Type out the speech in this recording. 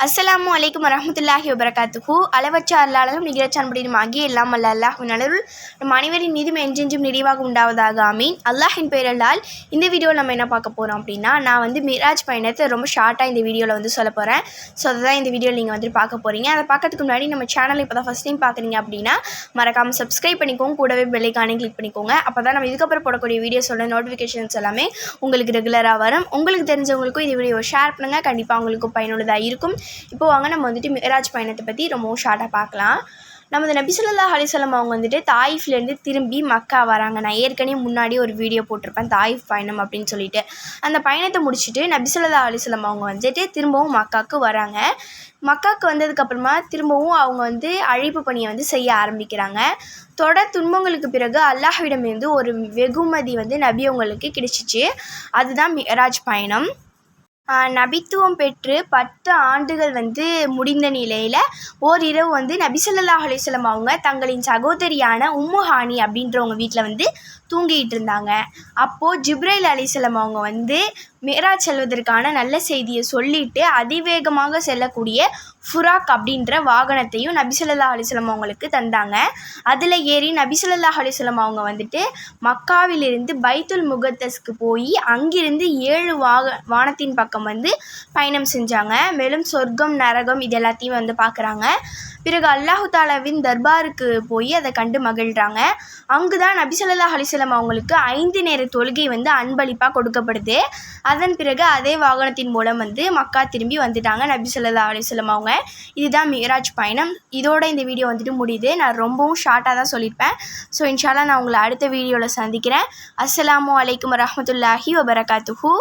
அஸ்ஸலாமு அலைக்கும் வரஹ்மத்துல்லாஹி வபரகாத்துஹு. அளவற்ற அருளாளரும் நிகரற்ற அன்புடையும் ஆகிய எல்லாம் அல்ல அல்லாஹ்வின் அருள் நம் அனைவரின் மீதும் என்றென்றும் நிறைவாக உண்டாவதாக ஆமீன். அல்லாஹின் பெயரல்லால் இந்த வீடியோவில் நம்ம என்ன பார்க்க போகிறோம் அப்படின்னா, நான் மிராஜ் பயணத்தை ரொம்ப ஷார்ட்டாக இந்த வீடியோவில் சொல்ல போகிறேன். ஸோ அதுதான் இந்த வீடியோவில் நீங்கள் பார்க்க போகிறீங்க. அதை பார்க்கறதுக்கு முன்னாடி நம்ம சேனல் இப்போ தான் ஃபஸ்ட் டைம் பார்க்குறீங்க அப்படின்னா மறக்காமல் சப்ஸ்கிரைப் பண்ணிக்கோங்க, கூடவே பெல்லைக்கானே கிளிக் பண்ணிக்கோங்க. அப்போ தான் நம்ம இதுக்கப்புறம் போடக்கூடிய வீடியோஸோட நோட்டிஃபிகேஷன்ஸ் எல்லாமே உங்களுக்கு ரெகுலராக வரும். உங்களுக்கு தெரிஞ்சவங்களுக்கும் இந்த வீடியோவை ஷேர் பண்ணுங்கள், கண்டிப்பாக உங்களுக்கும் பயனுள்ளதாக இருக்கும். இப்போ வாங்க நம்ம மிராஜ் பயணத்தை பற்றி ரொம்பவும் ஷார்ட்டாக பார்க்கலாம். நமது நபி ஸல்லல்லாஹு அலைஹி வஸல்லம் அவங்க தாயிஃப்லேருந்து திரும்பி மக்கா வராங்க. நான் ஏற்கனவே முன்னாடி ஒரு வீடியோ போட்டிருப்பேன், தாயிஃப் பயணம் அப்படின்னு சொல்லிட்டு. அந்த பயணத்தை முடிச்சுட்டு நபி ஸல்லல்லாஹு அலைஹி வஸல்லம் அவங்க திரும்பவும் மக்காவுக்கு வராங்க. மக்காவுக்கு வந்ததுக்கப்புறமா திரும்பவும் அவங்க அழைப்பு பணியை செய்ய ஆரம்பிக்கிறாங்க. தொடர் துன்பங்களுக்கு பிறகு அல்லாஹ்விடமிருந்து ஒரு வெகுமதி நபி அவங்களுக்கு கிடைச்சிச்சு. அதுதான் மிராஜ் பயணம். நபித்துவம் பெற்று 10 ஆண்டுகள் முடிந்த நிலையில் ஓரிரவு நபி ஸல்லல்லாஹு அலைஹி வஸல்லம் அவங்க தங்களின் சகோதரியான உம்மு ஹானி அப்படின்றவங்க வீட்டில் தூங்கிட்டு இருந்தாங்க. அப்போது ஜிப்ரைல் அலைஹிஸ்ஸலாம் அவங்க மிராஜ் செல்வதற்கான நல்ல செய்தியை சொல்லிவிட்டு அதிவேகமாக செல்லக்கூடிய ஃபுராக் அப்படின்ற வாகனத்தையும் நபி ஸல்லல்லாஹு அலைஹி வஸல்லம் அவங்களுக்கு தந்தாங்க. அதில் ஏறி நபி ஸல்லல்லாஹு அலைஹி வஸல்லம் அவங்க மக்காவிலிருந்து பைத்துல் முகத்தஸ்க்கு போய் அங்கிருந்து 7 வானத்தின் பக்கம் பயணம் செஞ்சாங்க. மேலும் சொர்க்கம், நரகம் இது எல்லாத்தையும் பார்க்குறாங்க. பிறகு அல்லாஹு தாலாவின் தர்பாருக்கு போய் அதை கண்டு மகிழ்கிறாங்க. அங்கு தான் நபி ஸல்லல்லாஹு அலைஹி வஸல்லம் அவங்களுக்கு 5 நேர தொழுகை அன்பளிப்பாக கொடுக்கப்படுது. அதன் பிறகு அதே வாகனத்தின் மூலம் மக்கா திரும்பி வந்துட்டாங்க நபி ஸல்லல்லாஹு அலைஹி வஸல்லம் அவங்க. இதுதான் மிராஜ் பயணம். இதோட இந்த வீடியோ முடியுது. நான் ரொம்பவும் ஷார்ட்டாக தான் சொல்லியிருப்பேன். ஸோ இன்ஷா அல்லாஹ் நான் உங்களை அடுத்த வீடியோவில் சந்திக்கிறேன். அஸ்ஸலாமு அலைக்கும் வரஹ்மத்துல்லாஹி வபரகாத்துஹு.